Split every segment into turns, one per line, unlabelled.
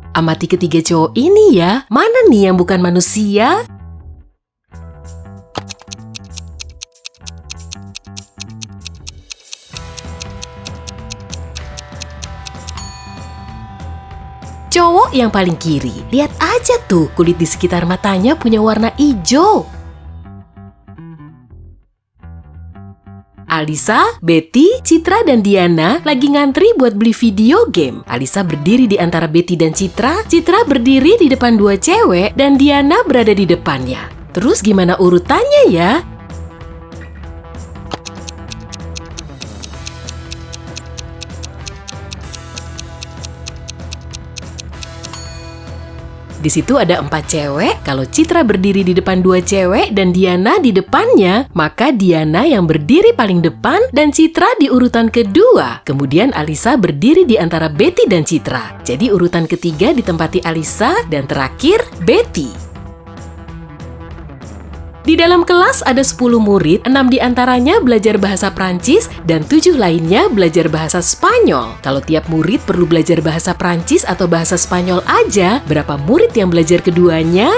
Amati ketiga cowok ini ya. Mana nih yang bukan manusia? Cowok yang paling kiri, lihat aja tuh kulit di sekitar matanya punya warna hijau. Alisa, Betty, Citra, dan Diana lagi ngantri buat beli video game. Alisa berdiri di antara Betty dan Citra, Citra berdiri di depan dua cewek, dan Diana berada di depannya. Terus gimana urutannya ya? Di situ ada 4 cewek. Kalau Citra berdiri di depan 2 cewek dan Diana di depannya, maka Diana yang berdiri paling depan dan Citra di urutan kedua. Kemudian Alisa berdiri di antara Betty dan Citra. Jadi urutan ketiga ditempati Alisa dan terakhir Betty. Di dalam kelas ada 10 murid, 6 diantaranya belajar bahasa Prancis dan 7 lainnya belajar bahasa Spanyol. Kalau tiap murid perlu belajar bahasa Prancis atau bahasa Spanyol aja, berapa murid yang belajar keduanya?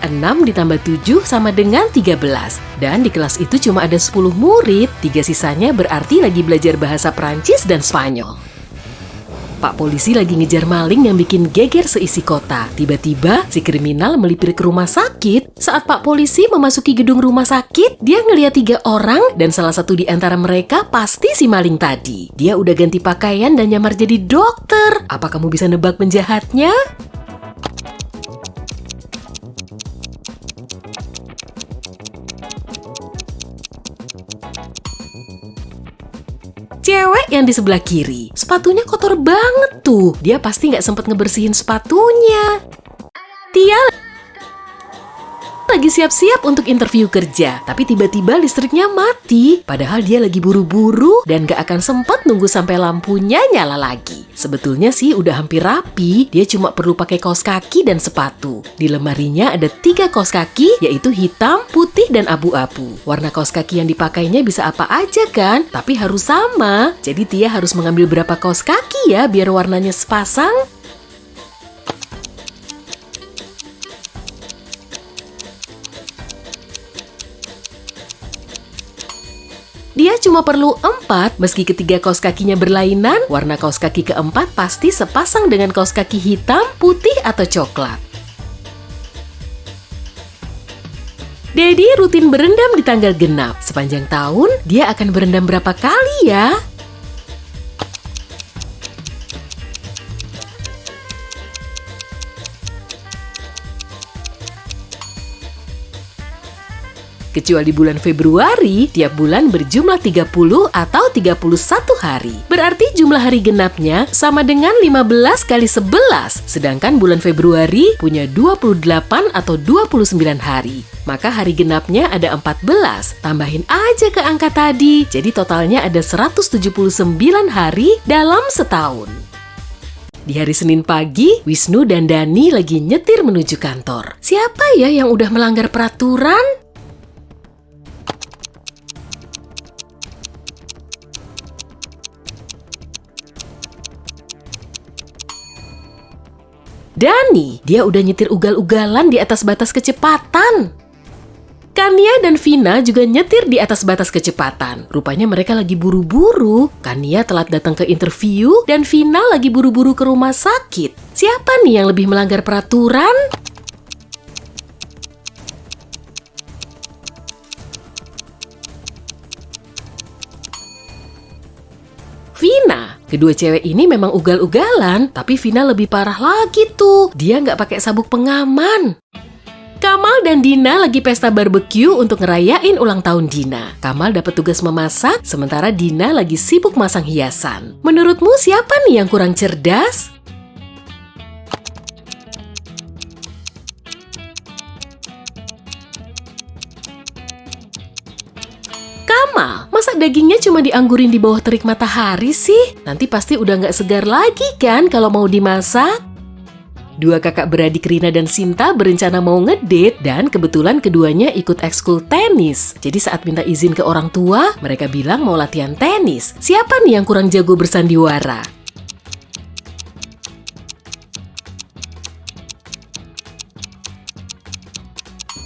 Enam ditambah 7 sama dengan 13. Dan di kelas itu cuma ada 10 murid, 3 sisanya berarti lagi belajar bahasa Prancis dan Spanyol. Pak polisi lagi ngejar maling yang bikin geger seisi kota. Tiba-tiba si kriminal melipir ke rumah sakit. Saat Pak polisi memasuki gedung rumah sakit, dia ngeliat 3 orang dan salah satu di antara mereka pasti si maling tadi. Dia udah ganti pakaian dan nyamar jadi dokter. Apa kamu bisa nebak penjahatnya? Cewek yang di sebelah kiri, sepatunya kotor banget tuh. Dia pasti nggak sempet ngebersihin sepatunya. Dia lagi siap-siap untuk interview kerja, tapi tiba-tiba listriknya mati. Padahal dia lagi buru-buru dan gak akan sempat nunggu sampai lampunya nyala lagi. Sebetulnya sih udah hampir rapi, dia cuma perlu pakai kaos kaki dan sepatu. Di lemarinya ada 3 kaos kaki, yaitu hitam, putih, dan abu-abu. Warna kaos kaki yang dipakainya bisa apa aja kan, tapi harus sama. Jadi Tia harus mengambil berapa kaos kaki ya biar warnanya sepasang. Dia cuma perlu 4, meski ketiga kaos kakinya berlainan, warna kaos kaki keempat pasti sepasang dengan kaos kaki hitam, putih, atau coklat. Daddy rutin berendam di tanggal genap. Sepanjang tahun, dia akan berendam berapa kali ya? Kecuali bulan Februari, tiap bulan berjumlah 30 atau 31 hari. Berarti jumlah hari genapnya sama dengan 15 kali 11. Sedangkan bulan Februari punya 28 atau 29 hari. Maka hari genapnya ada 14. Tambahin aja ke angka tadi. Jadi totalnya ada 179 hari dalam setahun. Di hari Senin pagi, Wisnu dan Dani lagi nyetir menuju kantor. Siapa ya yang udah melanggar peraturan? Dani, dia udah nyetir ugal-ugalan di atas batas kecepatan. Kania dan Vina juga nyetir di atas batas kecepatan. Rupanya mereka lagi buru-buru. Kania telat datang ke interview dan Vina lagi buru-buru ke rumah sakit. Siapa nih yang lebih melanggar peraturan? Vina. Kedua cewek ini memang ugal-ugalan, tapi Vina lebih parah lagi tuh. Dia nggak pakai sabuk pengaman. Kamal dan Dina lagi pesta barbeque untuk ngerayain ulang tahun Dina. Kamal dapat tugas memasak, sementara Dina lagi sibuk masang hiasan. Menurutmu siapa nih yang kurang cerdas? Kamal, masa dagingnya cuma dianggurin di bawah terik matahari sih? Nanti pasti udah nggak segar lagi kan kalau mau dimasak? Dua kakak beradik Rina dan Sinta berencana mau ngedate dan kebetulan keduanya ikut ekskul tenis. Jadi saat minta izin ke orang tua, mereka bilang mau latihan tenis. Siapa nih yang kurang jago bersandiwara?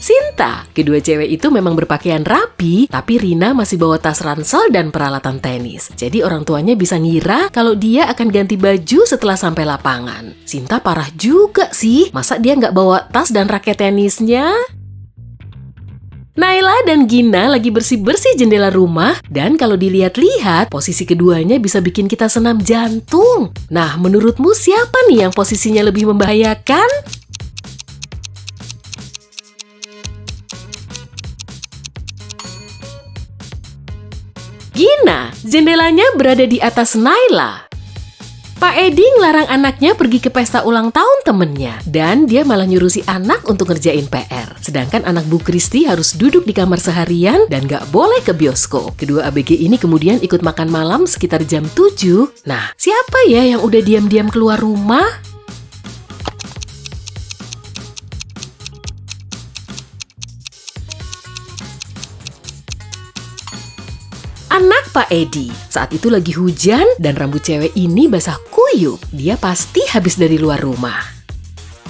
Sinta. Kedua cewek itu memang berpakaian rapi, tapi Rina masih bawa tas ransel dan peralatan tenis. Jadi orang tuanya bisa ngira kalau dia akan ganti baju setelah sampai lapangan. Sinta parah juga sih, masa dia nggak bawa tas dan raket tenisnya? Naila dan Gina lagi bersih-bersih jendela rumah dan kalau dilihat-lihat, posisi keduanya bisa bikin kita senam jantung. Nah, menurutmu siapa nih yang posisinya lebih membahayakan? Gina, jendelanya berada di atas Naila. Pak Edi ngelarang anaknya pergi ke pesta ulang tahun temennya. Dan dia malah nyuruh si anak untuk ngerjain PR. Sedangkan anak Bu Kristi harus duduk di kamar seharian dan gak boleh ke bioskop. Kedua ABG ini kemudian ikut makan malam sekitar jam 7. Nah, siapa ya yang udah diam-diam keluar rumah? Anak Pak Edi. Saat itu lagi hujan dan rambut cewek ini basah kuyup. Dia pasti habis dari luar rumah.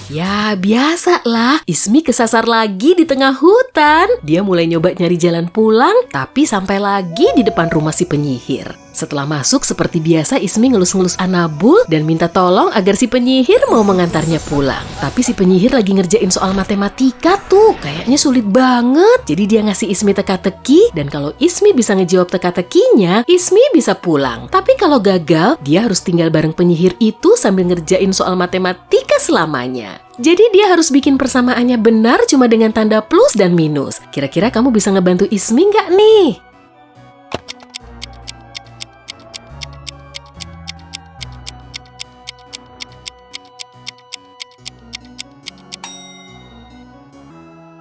Ya, biasalah. Ismi kesasar lagi di tengah hutan. Dia mulai nyoba nyari jalan pulang, tapi sampai lagi di depan rumah si penyihir. Setelah masuk, seperti biasa Ismi ngelus-ngelus Anabul dan minta tolong agar si penyihir mau mengantarnya pulang. Tapi si penyihir lagi ngerjain soal matematika tuh. Kayaknya sulit banget. Jadi dia ngasih Ismi teka-teki, dan kalau Ismi bisa ngejawab teka-tekinya, Ismi bisa pulang. Tapi kalau gagal, dia harus tinggal bareng penyihir itu sambil ngerjain soal matematika selamanya. Jadi dia harus bikin persamaannya benar cuma dengan tanda plus dan minus. Kira-kira kamu bisa ngebantu Ismi nggak nih?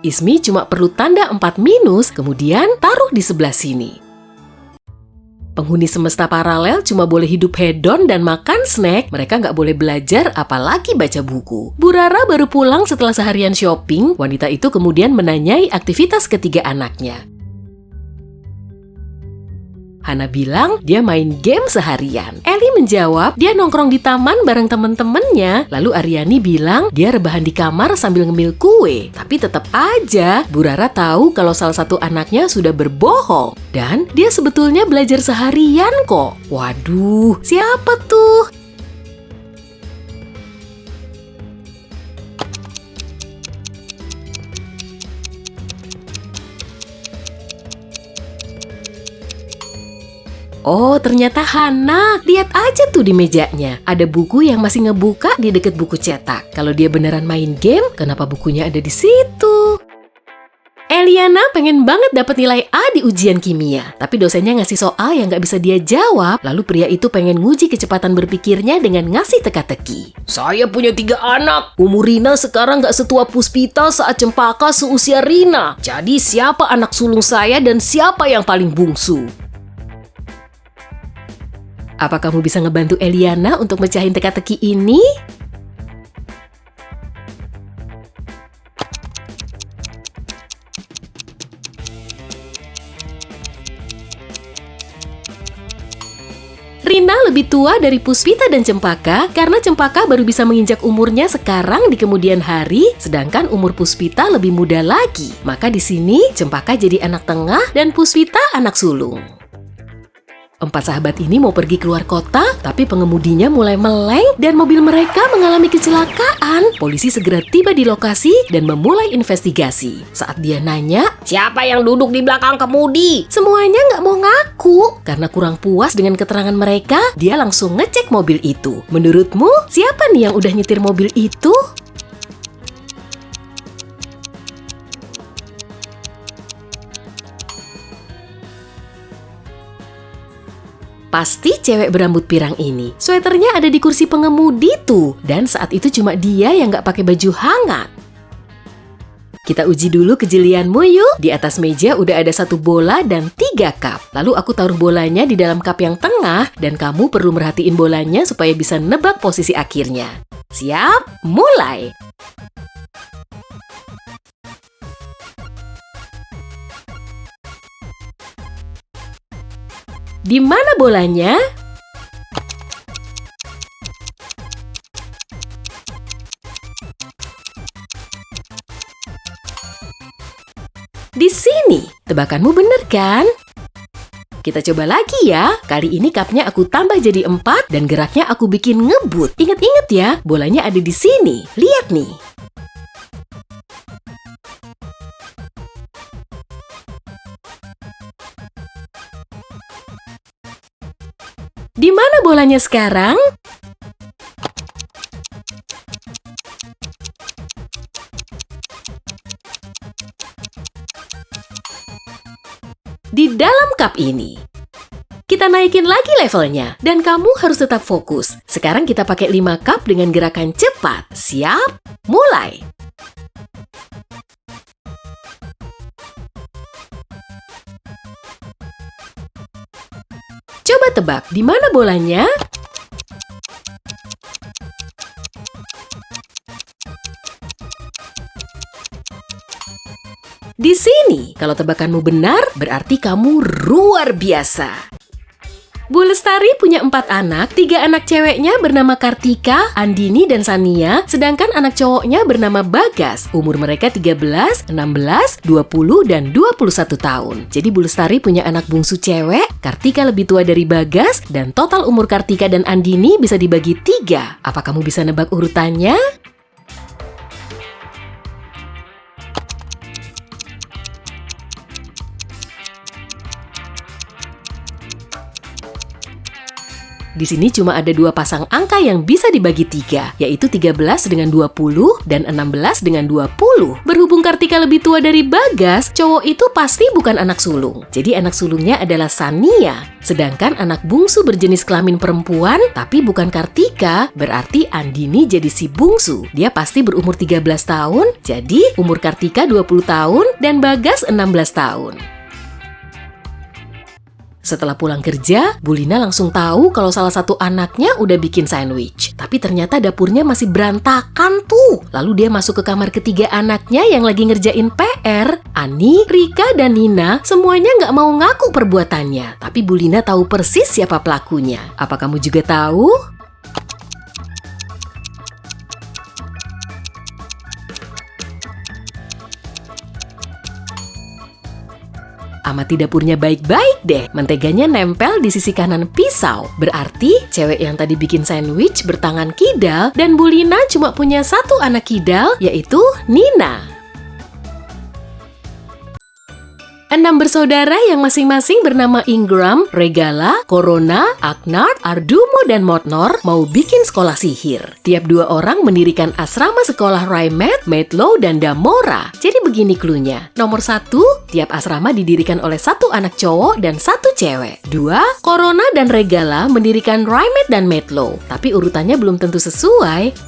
Ismi cuma perlu tanda 4 minus, kemudian taruh di sebelah sini. Penghuni semesta paralel cuma boleh hidup hedon dan makan snack, mereka nggak boleh belajar apalagi baca buku. Bu Rara baru pulang setelah seharian shopping, wanita itu kemudian menanyai aktivitas ketiga anaknya. Hana bilang dia main game seharian. Eli menjawab dia nongkrong di taman bareng temen-temennya. Lalu Aryani bilang dia rebahan di kamar sambil ngemil kue. Tapi tetap aja Bu Rara tahu kalau salah satu anaknya sudah berbohong. Dan dia sebetulnya belajar seharian kok. Waduh, siapa tuh? Oh, ternyata Hana. Lihat aja tuh di mejanya. Ada buku yang masih ngebuka di deket buku cetak. Kalau dia beneran main game, kenapa bukunya ada di situ? Eliana pengen banget dapat nilai A di ujian kimia. Tapi dosennya ngasih soal yang nggak bisa dia jawab. Lalu pria itu pengen nguji kecepatan berpikirnya dengan ngasih teka-teki. Saya punya 3 anak. Umur Rina sekarang nggak setua Puspita saat Cempaka seusia Rina. Jadi siapa anak sulung saya dan siapa yang paling bungsu? Apa kamu bisa ngebantu Eliana untuk mecahin teka-teki ini? Rina lebih tua dari Puspita dan Cempaka karena Cempaka baru bisa menginjak umurnya sekarang di kemudian hari, sedangkan umur Puspita lebih muda lagi. Maka di sini Cempaka jadi anak tengah dan Puspita anak sulung. 4 sahabat ini mau pergi keluar kota, tapi pengemudinya mulai meleng dan mobil mereka mengalami kecelakaan. Polisi segera tiba di lokasi dan memulai investigasi. Saat dia nanya, siapa yang duduk di belakang kemudi? Semuanya nggak mau ngaku. Karena kurang puas dengan keterangan mereka, dia langsung ngecek mobil itu. Menurutmu, siapa nih yang udah nyetir mobil itu? Pasti cewek berambut pirang ini. Sweaternya ada di kursi pengemudi tuh. Dan saat itu cuma dia yang nggak pakai baju hangat. Kita uji dulu kejelianmu yuk. Di atas meja udah ada 1 bola dan 3 cup. Lalu aku taruh bolanya di dalam cup yang tengah. Dan kamu perlu merhatiin bolanya supaya bisa nebak posisi akhirnya. Siap, mulai! Di mana bolanya? Di sini. Tebakanmu bener kan? Kita coba lagi ya. Kali ini cupnya aku tambah jadi 4 dan geraknya aku bikin ngebut. Ingat-ingat ya, bolanya ada di sini. Lihat nih. Di mana bolanya sekarang? Di dalam cup ini. Kita naikin lagi levelnya, dan kamu harus tetap fokus. Sekarang kita pakai 5 cup dengan gerakan cepat. Siap? Mulai! Coba tebak, di mana bolanya? Di sini. Kalau tebakanmu benar, berarti kamu luar biasa. Bu Lestari punya 4 anak, 3 anak ceweknya bernama Kartika, Andini, dan Sania, sedangkan anak cowoknya bernama Bagas. Umur mereka 13, 16, 20, dan 21 tahun. Jadi Bu Lestari punya anak bungsu cewek, Kartika lebih tua dari Bagas, dan total umur Kartika dan Andini bisa dibagi 3. Apa kamu bisa nebak urutannya? Di sini cuma ada 2 pasang angka yang bisa dibagi 3, yaitu 13 dengan 20 dan 16 dengan 20. Berhubung Kartika lebih tua dari Bagas, cowok itu pasti bukan anak sulung. Jadi anak sulungnya adalah Sania. Sedangkan anak bungsu berjenis kelamin perempuan, tapi bukan Kartika, berarti Andini jadi si bungsu. Dia pasti berumur 13 tahun, jadi umur Kartika 20 tahun dan Bagas 16 tahun. Setelah pulang kerja, Bu Lina langsung tahu kalau salah satu anaknya udah bikin sandwich. Tapi ternyata dapurnya masih berantakan tuh. Lalu dia masuk ke kamar ketiga anaknya yang lagi ngerjain PR. Ani, Rika, dan Nina semuanya nggak mau ngaku perbuatannya. Tapi Bu Lina tahu persis siapa pelakunya. Apa kamu juga tahu? Amati dapurnya baik-baik deh. Menteganya nempel di sisi kanan pisau. Berarti cewek yang tadi bikin sandwich bertangan kidal dan Bu Lina cuma punya 1 anak kidal, yaitu Nina. 6 bersaudara yang masing-masing bernama Ingram, Regala, Corona, Aknard, Ardumo, dan Motnor mau bikin sekolah sihir. Tiap 2 orang mendirikan asrama sekolah Raimet, Metlo, dan Damora. Jadi begini cluenya. Nomor 1, tiap asrama didirikan oleh 1 anak cowok dan 1 cewek. 2, Corona dan Regala mendirikan Raimet dan Metlo. Tapi urutannya belum tentu sesuai.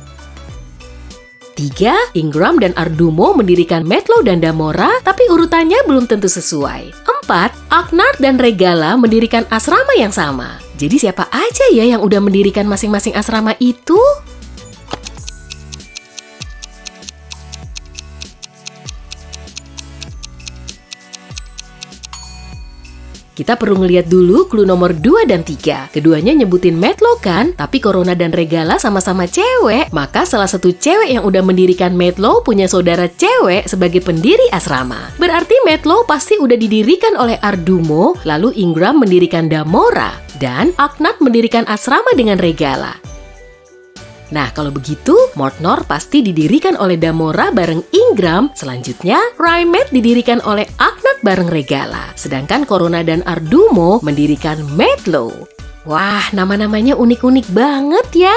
3, Ingram dan Ardumo mendirikan Metlo dan Damora, tapi urutannya belum tentu sesuai. 4, Aknard dan Regala mendirikan asrama yang sama. Jadi siapa aja ya yang udah mendirikan masing-masing asrama itu? Kita perlu ngeliat dulu clue nomor 2 dan 3. Keduanya nyebutin Metlo kan? Tapi Corona dan Regala sama-sama cewek. Maka salah satu cewek yang udah mendirikan Metlo punya saudara cewek sebagai pendiri asrama. Berarti Metlo pasti udah didirikan oleh Ardumo, lalu Ingram mendirikan Damora, dan Aknard mendirikan asrama dengan Regala. Nah, kalau begitu, Motnor pasti didirikan oleh Damora bareng Ingram. Selanjutnya, Raimet didirikan oleh Aknard bareng Regala. Sedangkan Corona dan Ardumo mendirikan Metlo. Wah, nama-namanya unik-unik banget ya.